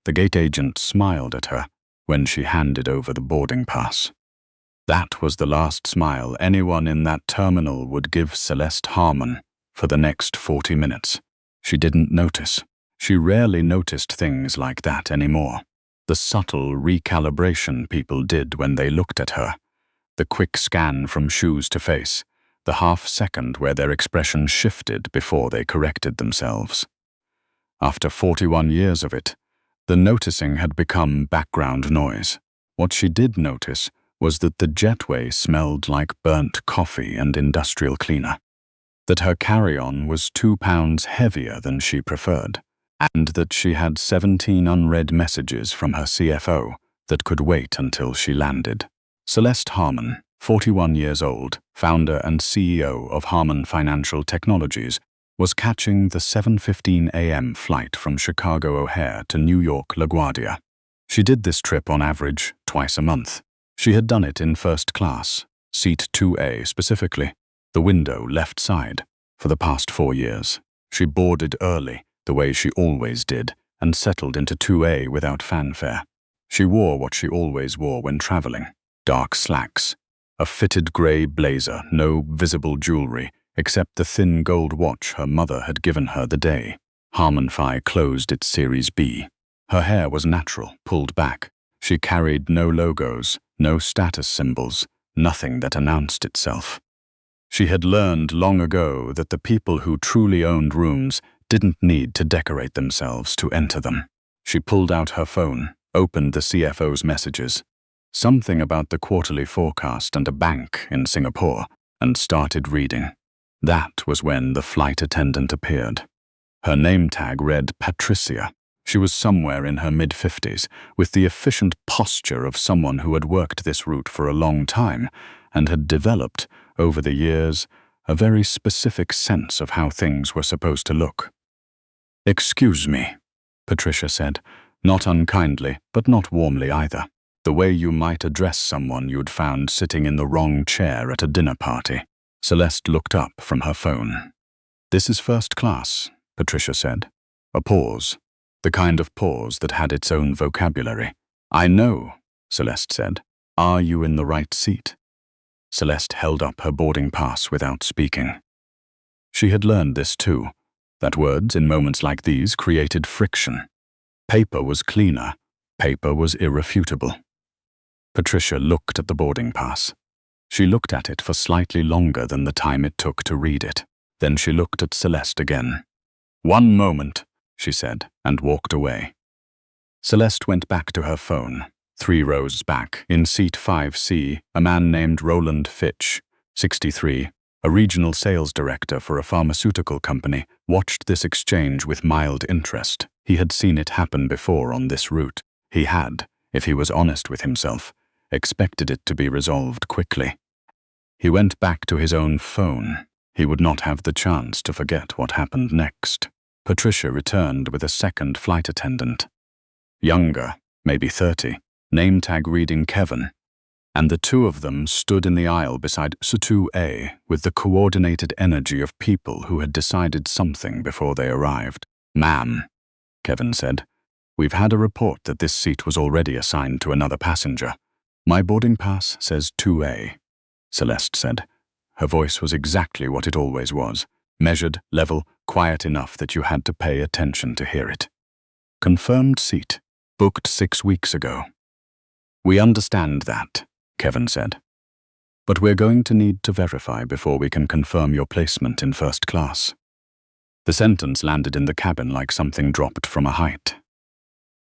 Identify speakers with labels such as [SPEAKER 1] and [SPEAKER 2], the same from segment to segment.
[SPEAKER 1] The gate agent smiled at her when she handed over the boarding pass. That was the last smile anyone in that terminal would give Celeste Harmon for the next 40 minutes. She didn't notice. She rarely noticed things like that anymore. The subtle recalibration people did when they looked at her, the quick scan from shoes to face, the half-second where their expression shifted before they corrected themselves. After 41 years of it, the noticing had become background noise. What she did notice was that the jetway smelled like burnt coffee and industrial cleaner, that her carry-on was 2 pounds heavier than she preferred, and that she had 17 unread messages from her CFO that could wait until she landed. Celeste Harmon, 41 years old, founder and CEO of Harmon Financial Technologies, was catching the 7:15 a.m. flight from Chicago O'Hare to New York LaGuardia. She did this trip on average twice a month. She had done it in first class, seat 2A specifically, the window left side, for the past 4 years. She boarded early, the way she always did, and settled into 2A without fanfare. She wore what she always wore when traveling: dark slacks, a fitted grey blazer, no visible jewelry, except the thin gold watch her mother had given her the day Harmon Fi closed its Series B. Her hair was natural, pulled back. She carried no logos, no status symbols, nothing that announced itself. She had learned long ago that the people who truly owned rooms didn't need to decorate themselves to enter them. She pulled out her phone, opened the CFO's messages, something about the quarterly forecast and a bank in Singapore, and started reading. That was when the flight attendant appeared. Her name tag read Patricia. She was somewhere in her mid-50s, with the efficient posture of someone who had worked this route for a long time and had developed, over the years, a very specific sense of how things were supposed to look. "Excuse me," Patricia said, not unkindly, but not warmly either, the way you might address someone you'd found sitting in the wrong chair at a dinner party. Celeste looked up from her phone. "This is first class," Patricia said. A pause, the kind of pause that had its own vocabulary. "I know," Celeste said. "Are you in the right seat?" Celeste held up her boarding pass without speaking. She had learned this too, that words in moments like these created friction. Paper was cleaner, paper was irrefutable. Patricia looked at the boarding pass. She looked at it for slightly longer than the time it took to read it. Then she looked at Celeste again. "One moment," she said, and walked away. Celeste went back to her phone. 3 rows back, in seat 5C, a man named Roland Fitch, 63, a regional sales director for a pharmaceutical company, watched this exchange with mild interest. He had seen it happen before on this route. He had, if he was honest with himself, expected it to be resolved quickly. He went back to his own phone. He would not have the chance to forget what happened next. Patricia returned with a second flight attendant. Younger, maybe 30, name tag reading Kevin, and the two of them stood in the aisle beside S2A with the coordinated energy of people who had decided something before they arrived. "Ma'am," Kevin said, "we've had a report that this seat was already assigned to another passenger." "My boarding pass says 2A, Celeste said. Her voice was exactly what it always was, measured, level, quiet enough that you had to pay attention to hear it. "Confirmed seat, booked 6 weeks ago." "We understand that," Kevin said. "But we're going to need to verify before we can confirm your placement in first class." The sentence landed in the cabin like something dropped from a height.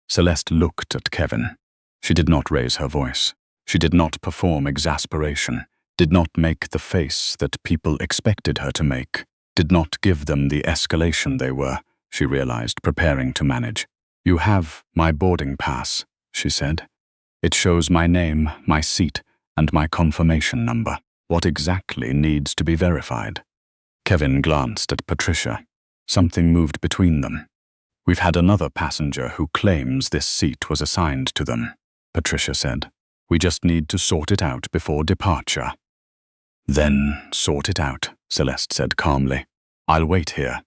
[SPEAKER 1] Celeste looked at Kevin. She did not raise her voice. She did not perform exasperation, did not make the face that people expected her to make, did not give them the escalation they were, she realized, preparing to manage. "You have my boarding pass," she said. "It shows my name, my seat, and my confirmation number. What exactly needs to be verified?" Kevin glanced at Patricia. Something moved between them. "We've had another passenger who claims this seat was assigned to them," Patricia said. "We just need to sort it out before departure." "Then sort it out," Celeste said calmly. "I'll wait here."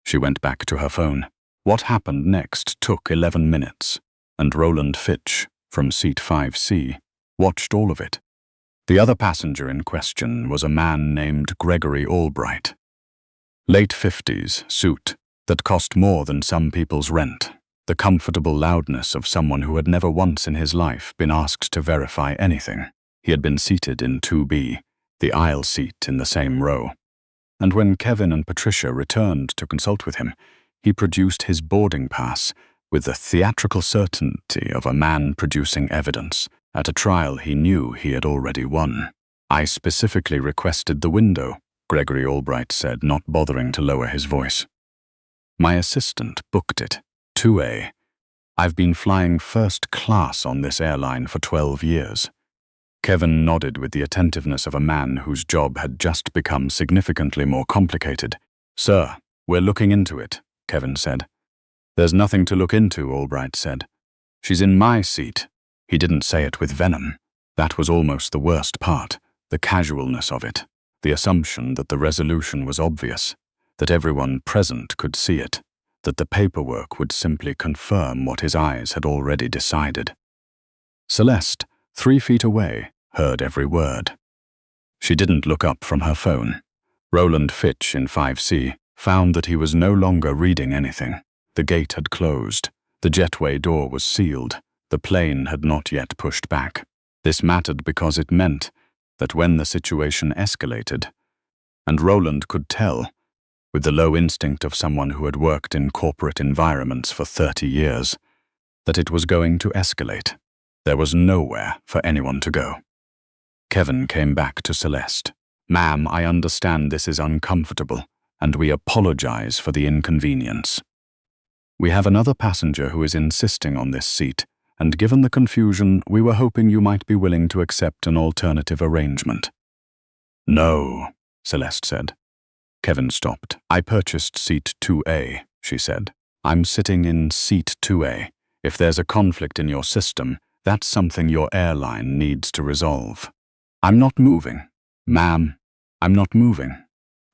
[SPEAKER 1] She went back to her phone. What happened next took 11 minutes. and Roland Fitch, from seat 5C, watched all of it. The other passenger in question was a man named Gregory Albright. Late 50s, suit that cost more than some people's rent, the comfortable loudness of someone who had never once in his life been asked to verify anything. He had been seated in 2B, the aisle seat in the same row. And when Kevin and Patricia returned to consult with him, he produced his boarding pass with the theatrical certainty of a man producing evidence at a trial he knew he had already won. "I specifically requested the window," Gregory Albright said, not bothering to lower his voice. "My assistant booked it, 2A. I've been flying first class on this airline for 12 years. Kevin nodded with the attentiveness of a man whose job had just become significantly more complicated. "Sir, we're looking into it," Kevin said. "There's nothing to look into," Albright said. "She's in my seat." He didn't say it with venom. That was almost the worst part, the casualness of it, the assumption that the resolution was obvious, that everyone present could see it, that the paperwork would simply confirm what his eyes had already decided. Celeste, 3 feet away, heard every word. She didn't look up from her phone. Roland Fitch in 5C found that he was no longer reading anything. The gate had closed. The jetway door was sealed. The plane had not yet pushed back. This mattered because it meant that when the situation escalated, and Roland could tell, with the low instinct of someone who had worked in corporate environments for 30 years, that it was going to escalate. There was nowhere for anyone to go. Kevin came back to Celeste. "Ma'am, I understand this is uncomfortable, and we apologize for the inconvenience. We have another passenger who is insisting on this seat, and given the confusion, we were hoping you might be willing to accept an alternative arrangement." "No," Celeste said. Kevin stopped. "I purchased seat 2A, she said. "I'm sitting in seat 2A. If there's a conflict in your system, that's something your airline needs to resolve." "I'm not moving. Ma'am, I'm not moving."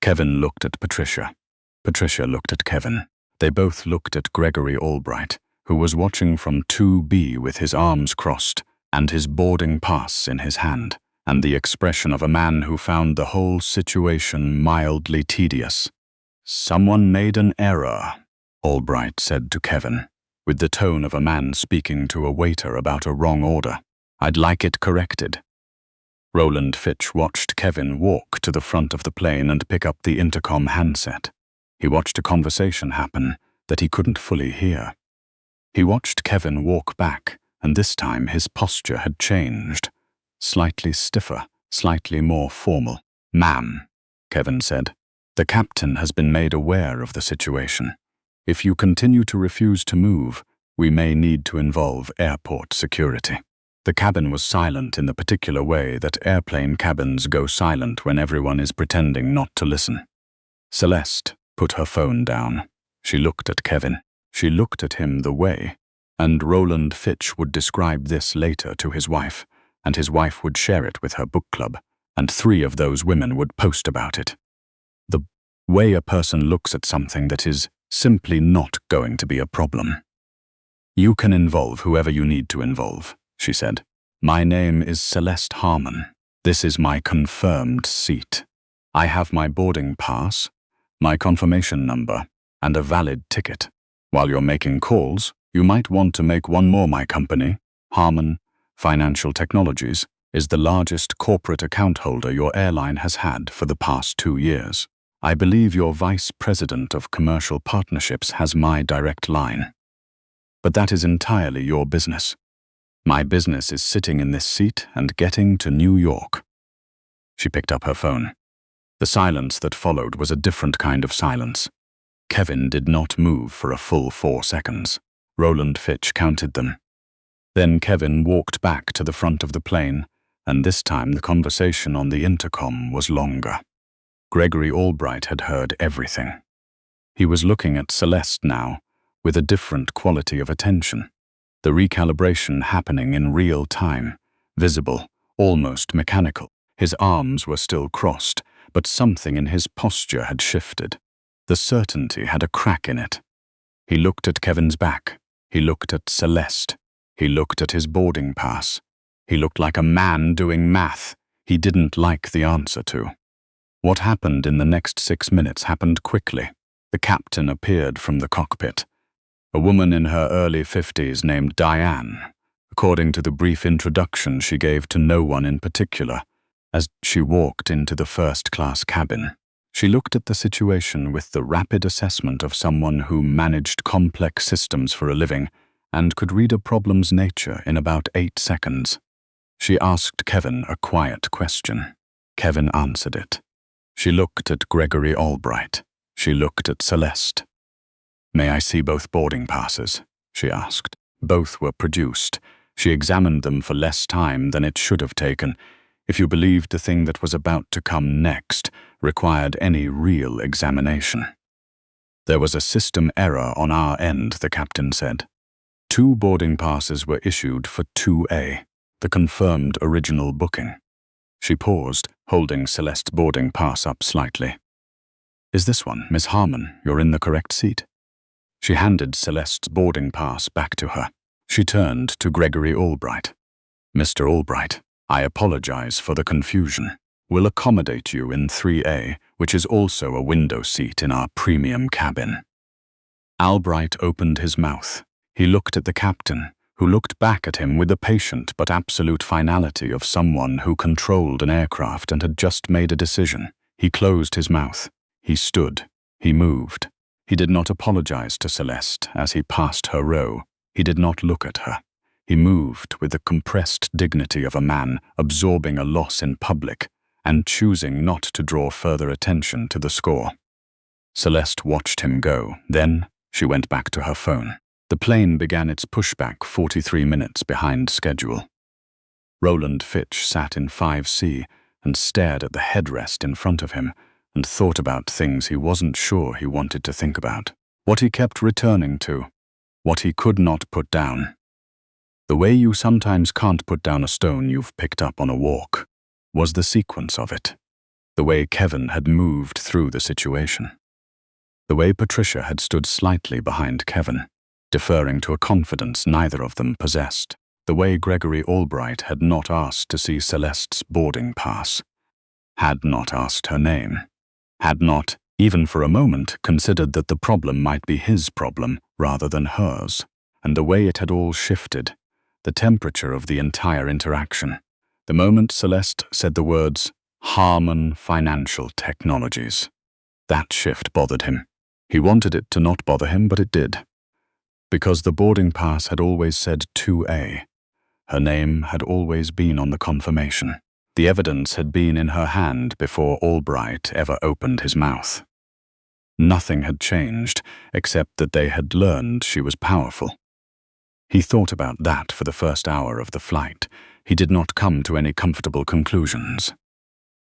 [SPEAKER 1] Kevin looked at Patricia. Patricia looked at Kevin. They both looked at Gregory Albright, who was watching from 2B with his arms crossed and his boarding pass in his hand, and the expression of a man who found the whole situation mildly tedious. "Someone made an error," Albright said to Kevin, with the tone of a man speaking to a waiter about a wrong order. "I'd like it corrected." Roland Fitch watched Kevin walk to the front of the plane and pick up the intercom handset. He watched a conversation happen that he couldn't fully hear. He watched Kevin walk back, and this time his posture had changed. Slightly stiffer, slightly more formal. "Ma'am," Kevin said, "the captain has been made aware of the situation. If you continue to refuse to move, we may need to involve airport security." The cabin was silent in the particular way that airplane cabins go silent when everyone is pretending not to listen. Celeste put her phone down. She looked at Kevin. She looked at him the way, and Roland Fitch would describe this later to his wife, and his wife would share it with her book club, and 3 of those women would post about it. The way a person looks at something that is simply not going to be a problem. "You can involve whoever you need to involve," she said. "My name is Celeste Harmon. This is my confirmed seat. I have my boarding pass, my confirmation number, and a valid ticket. While you're making calls, you might want to make one more. My company, Harmon Financial Technologies, is the largest corporate account holder your airline has had for the past 2 years. I believe your Vice President of Commercial Partnerships has my direct line. But that is entirely your business. My business is sitting in this seat and getting to New York." She picked up her phone. The silence that followed was a different kind of silence. Kevin did not move for a full 4 seconds. Roland Fitch counted them. Then Kevin walked back to the front of the plane, and this time the conversation on the intercom was longer. Gregory Albright had heard everything. He was looking at Celeste now, with a different quality of attention. The recalibration happening in real time, visible, almost mechanical. His arms were still crossed, but something in his posture had shifted. The certainty had a crack in it. He looked at Kevin's back. He looked at Celeste. He looked at his boarding pass. He looked like a man doing math he didn't like the answer to. What happened in the next 6 minutes happened quickly. The captain appeared from the cockpit. A woman in her early 50s named Diane, according to the brief introduction she gave to no one in particular, as she walked into the first-class cabin. She looked at the situation with the rapid assessment of someone who managed complex systems for a living and could read a problem's nature in about 8 seconds. She asked Kevin a quiet question. Kevin answered it. She looked at Gregory Albright. She looked at Celeste. "May I see both boarding passes?" she asked. Both were produced. She examined them for less time than it should have taken, if you believed the thing that was about to come next required any real examination. "There was a system error on our end," the captain said. 2 boarding passes were issued for 2A, the confirmed original booking. She paused, holding Celeste's boarding pass up slightly. "Is this one, Miss Harmon? You're in the correct seat." She handed Celeste's boarding pass back to her. She turned to Gregory Albright. "Mr. Albright, I apologize for the confusion. We'll accommodate you in 3A, which is also a window seat in our premium cabin." Albright opened his mouth. He looked at the captain, who looked back at him with the patient but absolute finality of someone who controlled an aircraft and had just made a decision. He closed his mouth. He stood. He moved. He did not apologize to Celeste as he passed her row. He did not look at her. He moved with the compressed dignity of a man absorbing a loss in public and choosing not to draw further attention to the score. Celeste watched him go. Then she went back to her phone. The plane began its pushback 43 minutes behind schedule. Roland Fitch sat in 5C and stared at the headrest in front of him and thought about things he wasn't sure he wanted to think about. What he kept returning to. What he could not put down. The way you sometimes can't put down a stone you've picked up on a walk was the sequence of it. The way Kevin had moved through the situation. The way Patricia had stood slightly behind Kevin, deferring to a confidence neither of them possessed. The way Gregory Albright had not asked to see Celeste's boarding pass, had not asked her name, had not, even for a moment, considered that the problem might be his problem rather than hers, and the way it had all shifted, the temperature of the entire interaction. The moment Celeste said the words, Harmon Financial Technologies. That shift bothered him. He wanted it to not bother him, but it did. Because the boarding pass had always said 2A. Her name had always been on the confirmation. The evidence had been in her hand before Albright ever opened his mouth. Nothing had changed, except that they had learned she was powerful. He thought about that for the first hour of the flight. He did not come to any comfortable conclusions.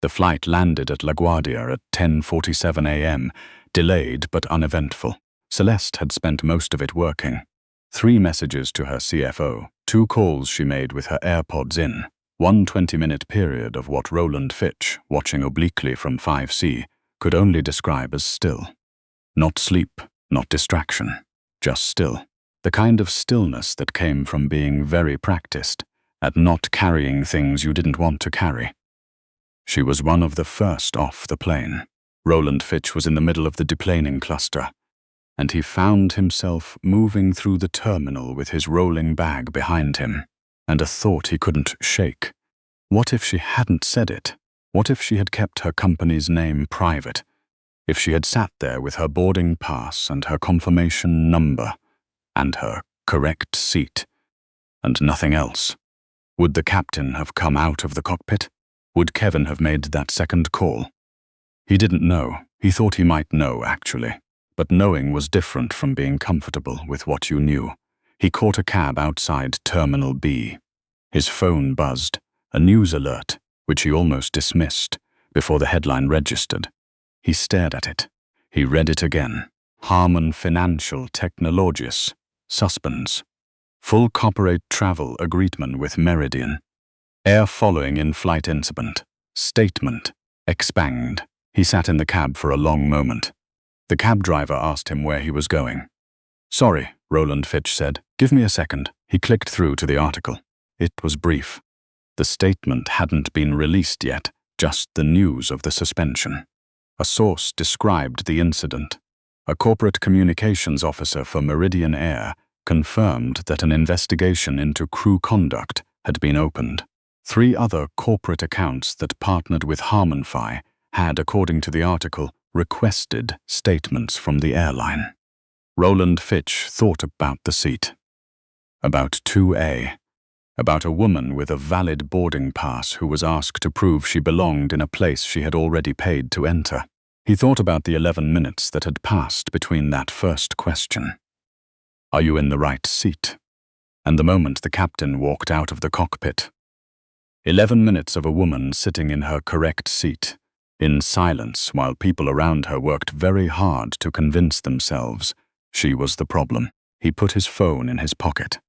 [SPEAKER 1] The flight landed at LaGuardia at 10:47 a.m., delayed but uneventful. Celeste had spent most of it working. 3 messages to her CFO, 2 calls she made with her AirPods in, 1 20-minute period of what Roland Fitch, watching obliquely from 5C, could only describe as still. Not sleep, not distraction, just still. The kind of stillness that came from being very practiced at not carrying things you didn't want to carry. She was one of the first off the plane. Roland Fitch was in the middle of the deplaning cluster, and he found himself moving through the terminal with his rolling bag behind him, and a thought he couldn't shake. What if she hadn't said it? What if she had kept her company's name private? If she had sat there with her boarding pass and her confirmation number, and her correct seat, and nothing else? Would the captain have come out of the cockpit? Would Kevin have made that second call? He didn't know. He thought he might know, actually. But knowing was different from being comfortable with what you knew. He caught a cab outside Terminal B. His phone buzzed, a news alert, which he almost dismissed, before the headline registered. He stared at it. He read it again. Harmon Financial Technologies. Suspends. Full corporate travel agreement with Meridian. Air following in-flight incident. Statement. Expand. He sat in the cab for a long moment. The cab driver asked him where he was going. Sorry, Roland Fitch said. Give me a second. He clicked through to the article. It was brief. The statement hadn't been released yet, just the news of the suspension. A source described the incident. A corporate communications officer for Meridian Air confirmed that an investigation into crew conduct had been opened. 3 other corporate accounts that partnered with HarmonFi had, according to the article, requested statements from the airline. Roland Fitch thought about the seat. About 2A. About a woman with a valid boarding pass who was asked to prove she belonged in a place she had already paid to enter. He thought about the 11 minutes that had passed between that first question. Are you in the right seat? And the moment the captain walked out of the cockpit. 11 minutes of a woman sitting in her correct seat, in silence while people around her worked very hard to convince themselves she was the problem. He put his phone in his pocket.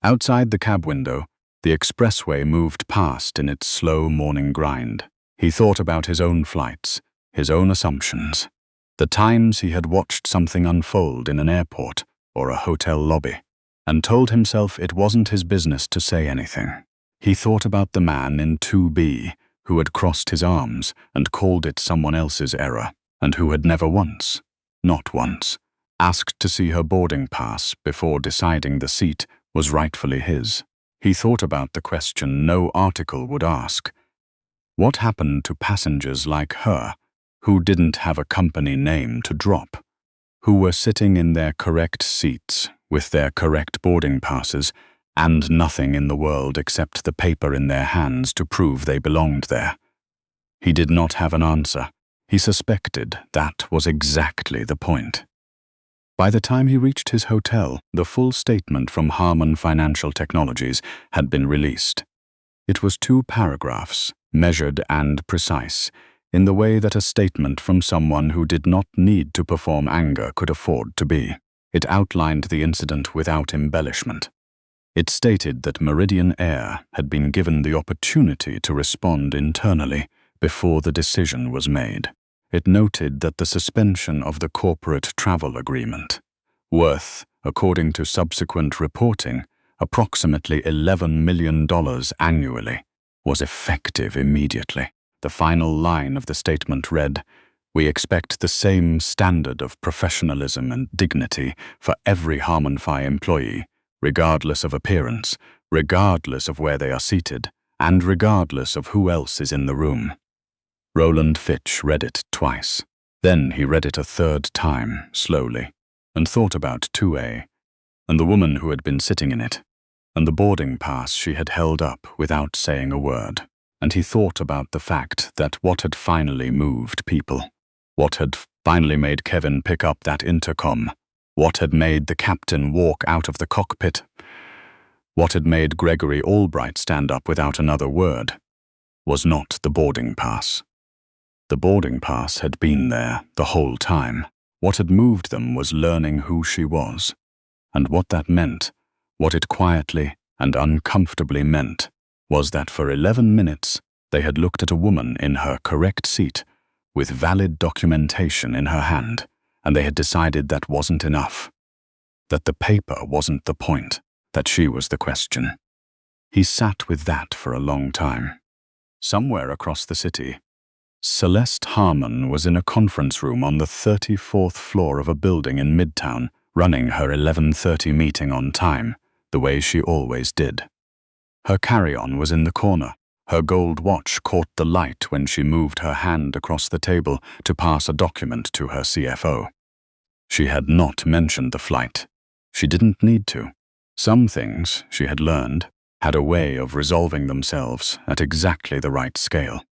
[SPEAKER 1] Outside the cab window, the expressway moved past in its slow morning grind. He thought about his own flights, his own assumptions, the times he had watched something unfold in an airport or a hotel lobby, and told himself it wasn't his business to say anything. He thought about the man in 2B who had crossed his arms and called it someone else's error, and who had never once, not once, asked to see her boarding pass before deciding the seat was rightfully his. He thought about the question no article would ask. What happened to passengers like her, who didn't have a company name to drop, who were sitting in their correct seats with their correct boarding passes and nothing in the world except the paper in their hands to prove they belonged there? He did not have an answer. He suspected that was exactly the point. By the time he reached his hotel, the full statement from Harmon Financial Technologies had been released. It was 2 paragraphs, measured and precise, in the way that a statement from someone who did not need to perform anger could afford to be. It outlined the incident without embellishment. It stated that Meridian Air had been given the opportunity to respond internally before the decision was made. It noted that the suspension of the corporate travel agreement, worth, according to subsequent reporting, approximately $11 million annually, was effective immediately. The final line of the statement read, "We expect the same standard of professionalism and dignity for every HarmonFi employee, regardless of appearance, regardless of where they are seated, and regardless of who else is in the room." Roland Fitch read it twice. Then he read it a 3rd time, slowly, and thought about 2A, and the woman who had been sitting in it, and the boarding pass she had held up without saying a word. And he thought about the fact that what had finally moved people, what had finally made Kevin pick up that intercom, what had made the captain walk out of the cockpit, what had made Gregory Albright stand up without another word, was not the boarding pass. The boarding pass had been there the whole time. What had moved them was learning who she was, and what that meant, what it quietly and uncomfortably meant, was that for 11 minutes they had looked at a woman in her correct seat with valid documentation in her hand, and they had decided that wasn't enough, that the paper wasn't the point, that she was the question. He sat with that for a long time. Somewhere across the city, Celeste Harmon was in a conference room on the 34th floor of a building in Midtown, running her 11:30 meeting on time, the way she always did. Her carry-on was in the corner. Her gold watch caught the light when she moved her hand across the table to pass a document to her CFO. She had not mentioned the flight. She didn't need to. Some things, she had learned, had a way of resolving themselves at exactly the right scale.